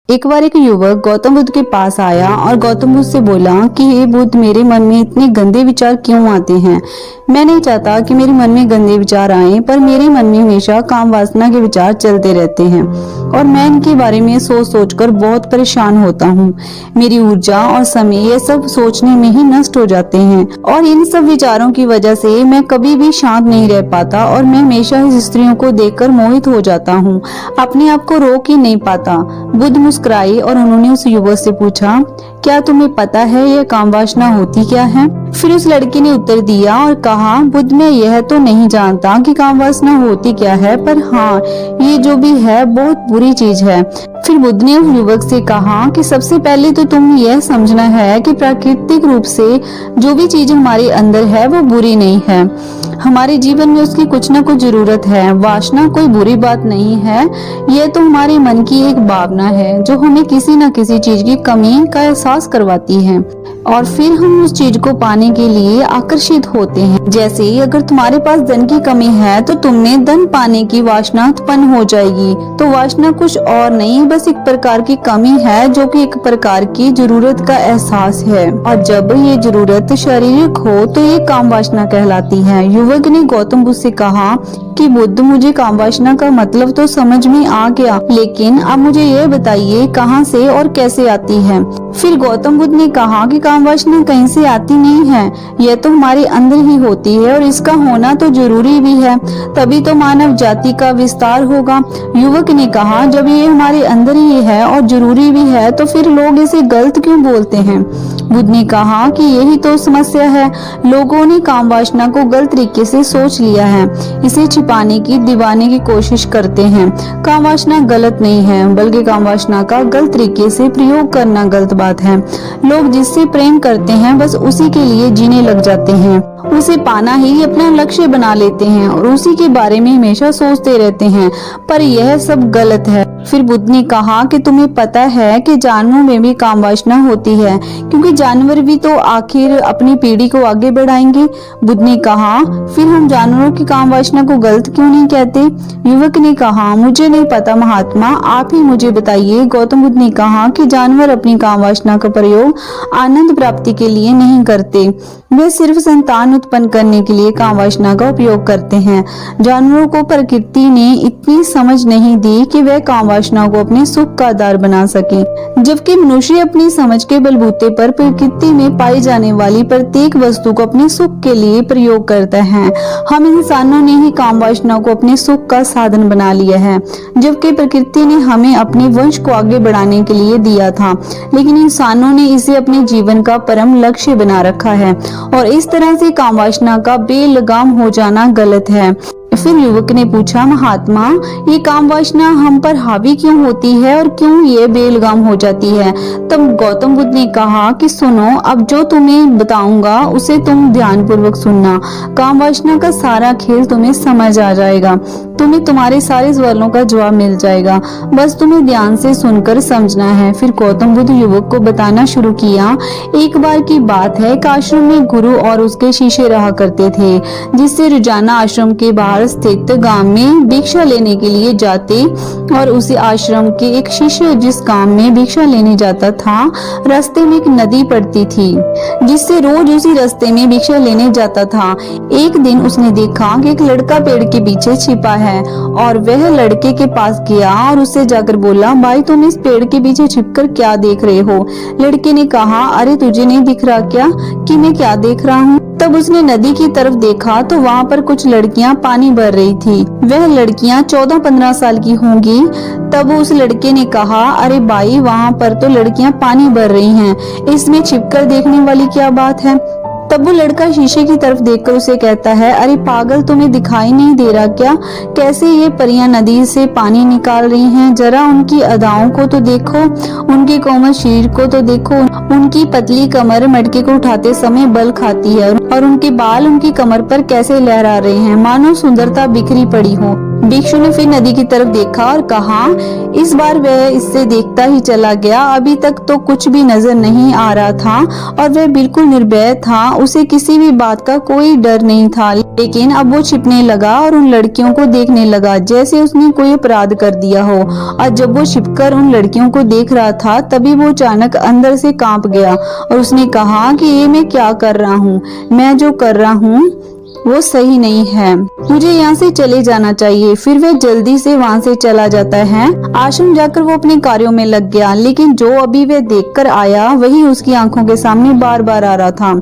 एक बार एक युवक गौतम बुद्ध के पास आया और गौतम बुद्ध से बोला कि हे बुद्ध, मेरे मन में इतने गंदे विचार क्यों आते हैं। मैं नहीं चाहता कि मेरे मन में गंदे विचार आए, पर मेरे मन में हमेशा काम वासना के विचार चलते रहते हैं और मैं इनके बारे में सोच सोचकर बहुत परेशान होता हूँ। मेरी ऊर्जा और समय ये सब सोचने में ही नष्ट हो जाते हैं और इन सब विचारों की वजह से मैं कभी भी शांत नहीं रह पाता और मैं हमेशा इस स्त्रियों को देखकर मोहित हो जाता हूँ, अपने आप को रोक ही नहीं पाता। बुद्ध मुस्कुराए और उन्होंने उस युवक से पूछा, क्या तुम्हें पता है यह काम वासना होती क्या है? फिर उस लड़की ने उत्तर दिया और कहा, बुद्ध, मैं यह तो नहीं जानता कि काम वासना होती क्या है, पर हाँ, ये जो भी है बहुत बुरी चीज है। फिर बुद्ध ने उस युवक से कहा कि सबसे पहले तो तुम यह समझना है कि प्राकृतिक रूप से जो भी चीज हमारे अंदर है वो बुरी नहीं है। हमारे जीवन में उसकी कुछ न कुछ जरूरत है। वासना कोई बुरी बात नहीं है, यह तो हमारे मन की एक भावना है जो हमें किसी न किसी चीज की कमी का एहसास करवाती है और फिर हम उस चीज को पाने के लिए आकर्षित होते हैं। जैसे अगर तुम्हारे पास धन की कमी है तो तुम्हें धन पाने की वासना उत्पन्न हो जाएगी। तो वासना कुछ और नहीं, बस एक प्रकार की कमी है जो कि एक प्रकार की जरूरत का एहसास है और जब ये जरूरत शारीरिक हो तो ये काम वासना कहलाती है। युवक ने गौतम बुद्ध से कहा कि बुद्ध, मुझे काम वासना का मतलब तो समझ में आ गया, लेकिन अब मुझे यह बताइए कहाँ से और कैसे आती है। फिर गौतम बुद्ध ने कहा कि काम वासना कहीं से आती नहीं है, यह तो हमारे अंदर ही होती है और इसका होना तो जरूरी भी है, तभी तो मानव जाति का विस्तार होगा। युवक ने कहा, जब ये हमारे अंदर ही है और जरूरी भी है तो फिर लोग इसे गलत क्यों बोलते हैं? बुद्ध ने कहा कि यही तो समस्या है, लोगों ने काम वासना को गलत तरीके से सोच लिया है, इसे छिपाने की दबाने की कोशिश करते हैं। काम वासना गलत नहीं है, बल्कि काम वासना का गलत तरीके से प्रयोग करना गलत बात है। लोग जिससे प्रेम करते हैं बस उसी के लिए जीने लग जाते हैं, उसे पाना ही अपना लक्ष्य बना लेते हैं और उसी के बारे में हमेशा सोचते रहते हैं, पर यह सब गलत है। फिर बुद्ध ने कहा कि तुम्हें पता है कि जानवरों में भी काम वासना होती है, क्योंकि जानवर भी तो आखिर अपनी पीढ़ी को आगे बढ़ाएंगे। बुद्ध ने कहा, फिर हम जानवरों की काम वासना को गलत क्यों नहीं कहते? युवक ने कहा, मुझे नहीं पता महात्मा, आप ही मुझे बताइए। गौतम बुद्ध ने कहा कि जानवर अपनी काम वासना का प्रयोग आनंद प्राप्ति के लिए नहीं करते, वे सिर्फ संतान उत्पन्न करने के लिए काम वासना का उपयोग करते हैं। जानवरों को प्रकृति ने इतनी समझ नहीं दी कि वह काम वासना को अपने सुख का आधार बना सके, जबकि मनुष्य अपनी समझ के बलबूते पर प्रकृति में पाई जाने वाली प्रत्येक वस्तु को अपने सुख के लिए प्रयोग करता है। हम इंसानों ने ही काम वासना को अपने सुख का साधन बना लिया है, जबकि प्रकृति ने हमें अपने वंश को आगे बढ़ाने के लिए दिया था, लेकिन इंसानों ने इसे अपने जीवन का परम लक्ष्य बना रखा है और इस तरह से काम वासना का बेलगाम हो जाना गलत है। फिर युवक ने पूछा, महात्मा, ये काम वासना हम पर हावी क्यों होती है और क्यों ये बेलगाम हो जाती है? तब गौतम बुद्ध ने कहा कि सुनो, अब जो तुम्हें बताऊंगा उसे तुम ध्यान पूर्वक सुनना। काम वासना का सारा खेल तुम्हें समझ आ जाएगा, तुम्हें तुम्हारे सारे सवालों का जवाब मिल जाएगा, बस तुम्हें ध्यान से सुनकर समझना है। फिर गौतम बुद्ध युवक को बताना शुरू किया। एक बार की बात है कि आश्रम में गुरु और उसके शिष्य रहा करते थे, जिससे रोजाना आश्रम के बाहर स्थित गांव में भिक्षा लेने के लिए जाते और उसी आश्रम के एक शिष्य जिस गांव में भिक्षा लेने जाता था, रास्ते में एक नदी पड़ती थी, जिससे रोज उसी रास्ते में भिक्षा लेने जाता था। एक दिन उसने देखा कि एक लड़का पेड़ के पीछे छिपा है और वह लड़के के पास गया और उससे जाकर बोला, भाई, तुम इस पेड़ के पीछे छिपकर क्या देख रहे हो? लड़के ने कहा, अरे तुझे नहीं दिख रहा क्या कि मैं क्या देख रहा हूँ? तब उसने नदी की तरफ देखा तो वहाँ पर कुछ लड़कियां पानी भर रही थी। वह लड़कियां 14-15 साल की होंगी। तब उस लड़के ने कहा, अरे भाई, वहाँ पर तो लड़कियां पानी भर रही हैं, इसमें छिपकर देखने वाली क्या बात है? तब वो लड़का शीशे की तरफ देखकर उसे कहता है, अरे पागल, तुम्हें दिखाई नहीं दे रहा क्या? कैसे ये परियां नदी से पानी निकाल रही हैं? जरा उनकी अदाओं को तो देखो, उनके कोमल शरीर को तो देखो, उनकी पतली कमर मटके को उठाते समय बल खाती है और उनके बाल उनकी कमर पर कैसे लहरा रहे हैं, मानो सुंदरता बिखरी पड़ी हो। भिक्षु ने फिर नदी की तरफ देखा और कहा, इस बार वह इससे देखता ही चला गया। अभी तक तो कुछ भी नजर नहीं आ रहा था और वह बिल्कुल निर्भय था, उसे किसी भी बात का कोई डर नहीं था। लेकिन अब वो छिपने लगा और उन लड़कियों को देखने लगा जैसे उसने कोई अपराध कर दिया हो। और जब वो छिपकर उन लड़कियों को देख रहा था तभी वो अचानक अंदर से कांप गया और उसने कहा कि ये मैं क्या कर रहा हूँ, मैं जो कर रहा हूँ वो सही नहीं है, मुझे यहाँ से चले जाना चाहिए। फिर वह जल्दी से वहाँ से चला जाता है। आश्रम जाकर वो अपने कार्यों में लग गया, लेकिन जो अभी वह देखकर आया वही उसकी आंखों के सामने बार बार आ रहा था।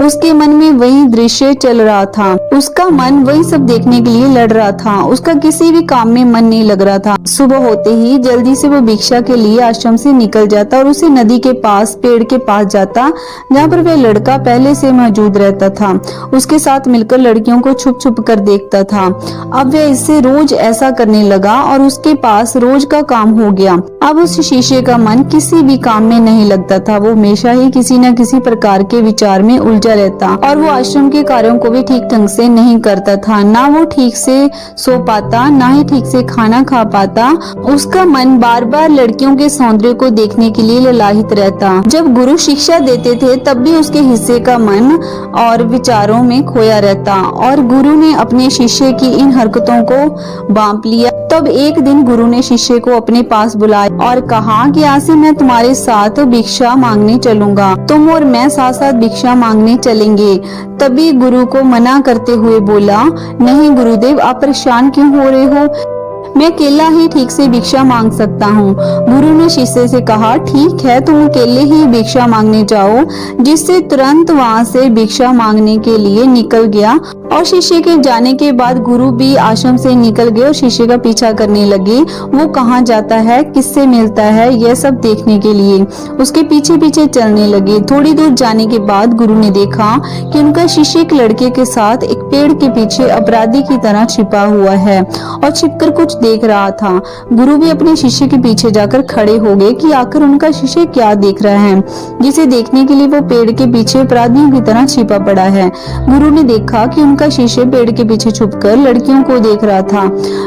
उसके मन में वही दृश्य चल रहा था, उसका मन वही सब देखने के लिए लड़ रहा था, उसका किसी भी काम में मन नहीं लग रहा था। सुबह होते ही जल्दी से वो भिक्षा के लिए आश्रम से निकल जाता और उसे नदी के पास पेड़ के पास जाता जहाँ पर वह लड़का पहले से मौजूद रहता था। उसके साथ मिलकर लड़कियों को छुप छुप कर देखता था। अब वह इससे रोज ऐसा करने लगा और उसके पास रोज का काम हो गया। अब उस शीशे का मन किसी भी काम में नहीं लगता था, वो हमेशा ही किसी न किसी प्रकार के विचार में उलझा रहता और वो आश्रम के कार्यों को भी ठीक ढंग से नहीं करता था। ना वो ठीक से सो पाता, ना ही ठीक से खाना खा पाता। उसका मन बार बार लड़कियों के सौंदर्य को देखने के लिए ललाहित रहता। जब गुरु शिक्षा देते थे तब भी उसके हिस्से का मन और विचारों में खोया रहता और गुरु ने अपने शिष्य की इन हरकतों को बांप लिया। तब एक दिन गुरु ने शिष्य को अपने पास बुलाया और कहा कि आज से मैं तुम्हारे साथ भिक्षा मांगने चलूंगा, तुम और मैं साथ साथ भिक्षा मांगने चलेंगे। तभी गुरु को मना करते हुए बोला, नहीं गुरुदेव, आप परेशान क्यों हो रहे हो, मैं अकेला ही ठीक से भिक्षा मांग सकता हूँ। गुरु ने शिष्य से कहा, ठीक है, तुम अकेले ही भिक्षा मांगने जाओ। जिससे तुरंत वहाँ से भिक्षा मांगने के लिए निकल गया और शिष्य के जाने के बाद गुरु भी आश्रम से निकल गए और शिष्य का पीछा करने लगे। वो कहाँ जाता है, किससे मिलता है, यह सब देखने के लिए उसके पीछे पीछे चलने लगे। थोड़ी दूर जाने के बाद गुरु ने देखा कि उनका शिष्य एक लड़के के साथ एक पेड़ के पीछे अपराधी की तरह छिपा हुआ है और छिपकर कुछ देख रहा था। गुरु भी अपने शिष्य के पीछे जाकर खड़े हो गए कि आखिर उनका शिष्य क्या देख रहा है, जिसे देखने के लिए वो पेड़ के पीछे अपराधियों की तरह छिपा पड़ा है। गुरु ने देखा कि उनका शिष्य पेड़ के पीछे छुपकर लड़कियों को देख रहा था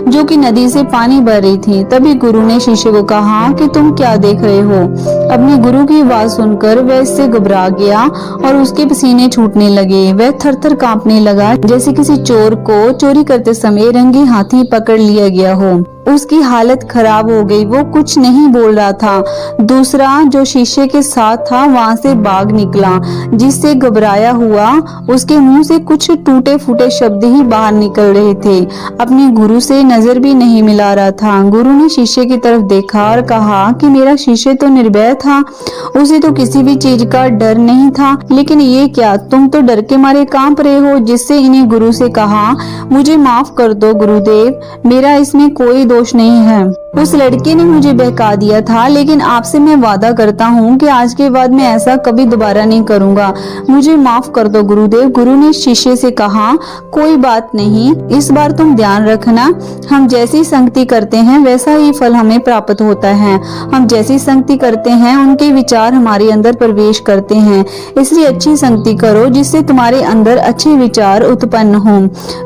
जो कि नदी से पानी भर रही थी। तभी गुरु ने शिष्य को कहा कि तुम क्या देख रहे हो। अपने गुरु की आवाज सुनकर वह इससे घबरा गया और उसके पसीने छूटने लगे। वह थर-थर कांपने लगा जैसे किसी चोर को चोरी करते समय रंगे हाथी पकड़ लिया गया हो। उसकी हालत खराब हो गई, वो कुछ नहीं बोल रहा था। दूसरा जो शिष्य के साथ था वहाँ से भाग निकला, जिससे घबराया हुआ उसके मुंह से कुछ टूटे फूटे शब्द ही बाहर निकल रहे थे। अपने गुरु से नजर भी नहीं मिला रहा था। गुरु ने शिष्य की तरफ देखा और कहा कि मेरा शिष्य तो निर्भय था, उसे तो किसी भी चीज का डर नहीं था, लेकिन ये क्या, तुम तो डर के मारे कांप रहे हो। जिससे इन्हें गुरु से कहा, मुझे माफ कर दो गुरुदेव, मेरा इसमें कोई दोष नहीं है। उस लड़के ने मुझे बहका दिया था, लेकिन आपसे मैं वादा करता हूँ कि आज के बाद मैं ऐसा कभी दोबारा नहीं करूँगा, मुझे माफ कर दो गुरुदेव। गुरु ने शिष्य से कहा, कोई बात नहीं, इस बार तुम ध्यान रखना, हम जैसी संगति करते हैं वैसा ही फल हमें प्राप्त होता है। हम जैसी संगति करते हैं उनके विचार हमारे अंदर प्रवेश करते हैं, इसलिए अच्छी संगति करो जिससे तुम्हारे अंदर अच्छे विचार उत्पन्न हो।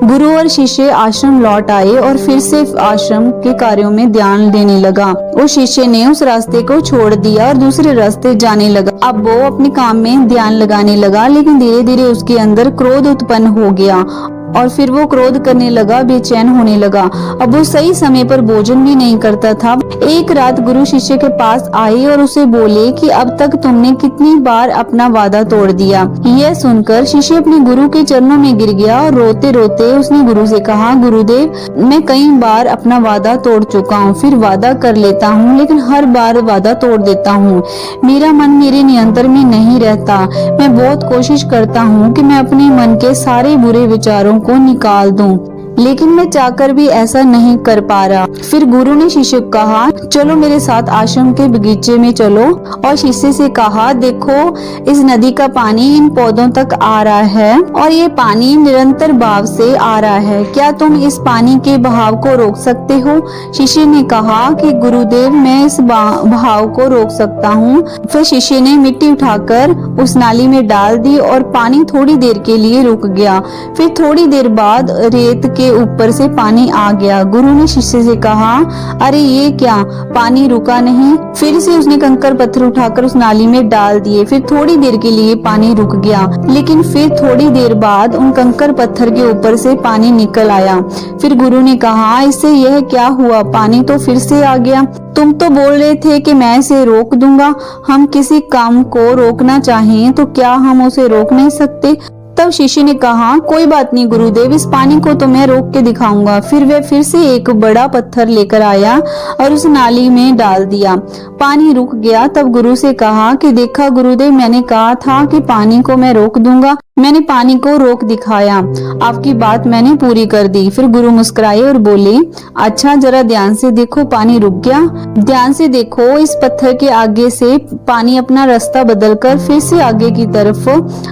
गुरु और शिष्य आश्रम लौट आए और फिर से आश्रम के कार्यों में ध्यान देने लगा। उस शिष्य ने उस रास्ते को छोड़ दिया और दूसरे रास्ते जाने लगा। अब वो अपने काम में ध्यान लगाने लगा, लेकिन धीरे धीरे उसके अंदर क्रोध उत्पन्न हो गया और फिर वो क्रोध करने लगा, बेचैन होने लगा। अब वो सही समय पर भोजन भी नहीं करता था। एक रात गुरु शिष्य के पास आए और उसे बोले कि अब तक तुमने कितनी बार अपना वादा तोड़ दिया। यह सुनकर शिष्य अपने गुरु के चरणों में गिर गया और रोते रोते उसने गुरु से कहा, गुरुदेव, मैं कई बार अपना वादा तोड़ चुका हूँ, फिर वादा कर लेता हूँ लेकिन हर बार वादा तोड़ देता हूँ। मेरा मन मेरे नियंत्रण में नहीं रहता। मैं बहुत कोशिश करता हूँ कि मैं अपने मन के सारे बुरे विचारों को निकाल दूं, लेकिन मैं चाहकर भी ऐसा नहीं कर पा रहा। फिर गुरु ने शिष्य को कहा, चलो मेरे साथ आश्रम के बगीचे में चलो, और शिष्य से कहा, देखो इस नदी का पानी इन पौधों तक आ रहा है और ये पानी निरंतर बहाव से आ रहा है, क्या तुम इस पानी के बहाव को रोक सकते हो। शिष्य ने कहा कि गुरुदेव, मैं इस बहाव को रोक सकता हूँ। फिर शिष्य ने मिट्टी उठाकर उस नाली में डाल दी और पानी थोड़ी देर के लिए रुक गया। फिर थोड़ी देर बाद रेत के ऊपर से पानी आ गया। गुरु ने शिष्य से कहा, अरे ये क्या, पानी रुका नहीं। फिर से उसने कंकर पत्थर उठाकर उस नाली में डाल दिए। फिर थोड़ी देर के लिए पानी रुक गया, लेकिन फिर थोड़ी देर बाद उन कंकर पत्थर के ऊपर से पानी निकल आया। फिर गुरु ने कहा, इससे यह क्या हुआ, पानी तो फिर से आ गया। तुम तो बोल रहे थे कि मैं इसे रोक दूंगा। हम किसी काम को रोकना चाहें तो क्या हम उसे रोक नहीं सकते? तब शिष्य ने कहा, कोई बात नहीं गुरुदेव, इस पानी को तो मैं रोक के दिखाऊंगा। फिर वह फिर से एक बड़ा पत्थर लेकर आया और उस नाली में डाल दिया। पानी रुक गया। तब गुरु से कहा कि देखा गुरुदेव, मैंने कहा था कि पानी को मैं रोक दूंगा। मैंने पानी को रोक दिखाया, आपकी बात मैंने पूरी कर दी। फिर गुरु मुस्कुराए और बोले, अच्छा जरा ध्यान से देखो, पानी रुक गया। ध्यान से देखो, इस पत्थर के आगे से पानी अपना रास्ता बदलकर फिर से आगे की तरफ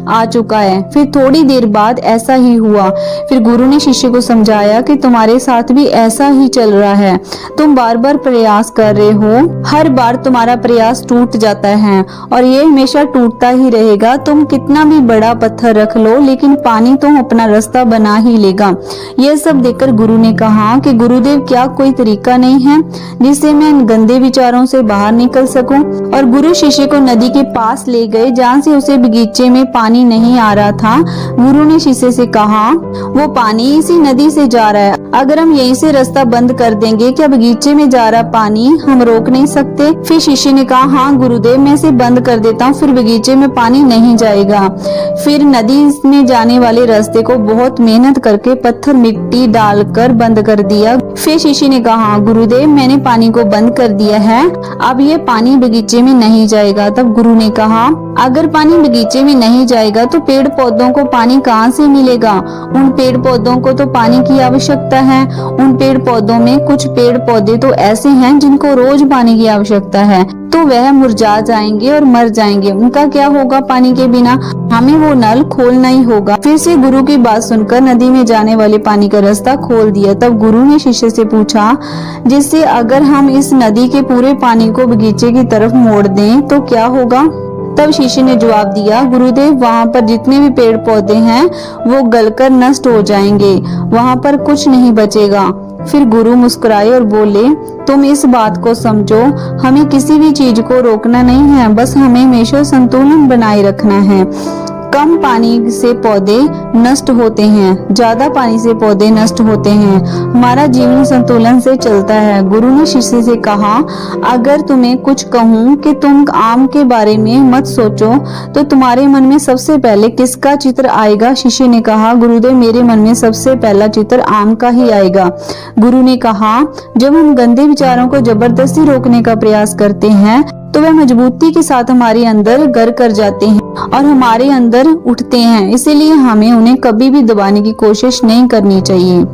आ चुका है। फिर थोड़ी देर बाद ऐसा ही हुआ। फिर गुरु ने शिष्य को समझाया कि तुम्हारे साथ भी ऐसा ही चल रहा है। तुम बार बार प्रयास कर रहे हो, हर बार तुम्हारा प्रयास टूट जाता है और ये हमेशा टूटता ही रहेगा। तुम कितना भी बड़ा पत्थर रख लो, लेकिन पानी तो अपना रास्ता बना ही लेगा। यह सब देखकर गुरु ने कहा कि गुरुदेव, क्या कोई तरीका नहीं है जिससे मैं इन गंदे विचारों से बाहर निकल सकूं? और गुरु शिष्य को नदी के पास ले गए जहाँ से उसे बगीचे में पानी नहीं आ रहा था। गुरु ने शिष्य से कहा, वो पानी इसी नदी से जा रहा है। अगर हम यहीं से रास्ता बंद कर देंगे, क्या बगीचे में जा रहा पानी हम रोक नहीं सकते? फिर शिष्य ने कहा, हाँ गुरुदेव, मैं इसे बंद कर देता हूँ, फिर बगीचे में पानी नहीं जाएगा। फिर नदी में जाने वाले रास्ते को बहुत मेहनत करके पत्थर मिट्टी डालकर बंद कर दिया। फिर शिष्य ने कहा, गुरुदेव, मैंने पानी को बंद कर दिया है, अब ये पानी बगीचे में नहीं जाएगा। तब गुरु ने कहा, अगर पानी बगीचे में नहीं जाएगा तो पेड़ पौधों को पानी कहाँ से मिलेगा? उन पेड़ पौधों को तो पानी की आवश्यकता है। उन पेड़ पौधों में कुछ पेड़ पौधे तो ऐसे हैं जिनको रोज पानी की आवश्यकता है, तो वह मुरझा जाएंगे और मर जाएंगे। उनका क्या होगा पानी के बिना? हमें वो नल खोलना ही होगा। फिर से गुरु की बात सुनकर नदी में जाने वाले पानी का रास्ता खोल दिया। तब गुरु ने शिष्य से पूछा, जिससे अगर हम इस नदी के पूरे पानी को बगीचे की तरफ मोड़ दें तो क्या होगा? तब शिष्य ने जवाब दिया, गुरुदेव, वहाँ पर जितने भी पेड़ पौधे हैं वो गलकर नष्ट हो जाएंगे, वहाँ पर कुछ नहीं बचेगा। फिर गुरु मुस्कुराए और बोले, तुम इस बात को समझो, हमें किसी भी चीज को रोकना नहीं है, बस हमें हमेशा संतुलन बनाए रखना है। कम पानी से पौधे नष्ट होते हैं, ज्यादा पानी से पौधे नष्ट होते हैं। हमारा जीवन संतुलन से चलता है। गुरु ने शिष्य से कहा, अगर तुम्हें कुछ कहूँ कि तुम आम के बारे में मत सोचो तो तुम्हारे मन में सबसे पहले किसका चित्र आएगा? शिष्य ने कहा, गुरुदेव, मेरे मन में सबसे पहला चित्र आम का ही आएगा। गुरु ने कहा, जब हम गंदे विचारों को जबरदस्ती रोकने का प्रयास करते हैं तो वह मजबूती के साथ हमारे अंदर घर कर जाते हैं और हमारे अंदर उठते हैं। इसीलिए हमें उन्हें कभी भी दबाने की कोशिश नहीं करनी चाहिए।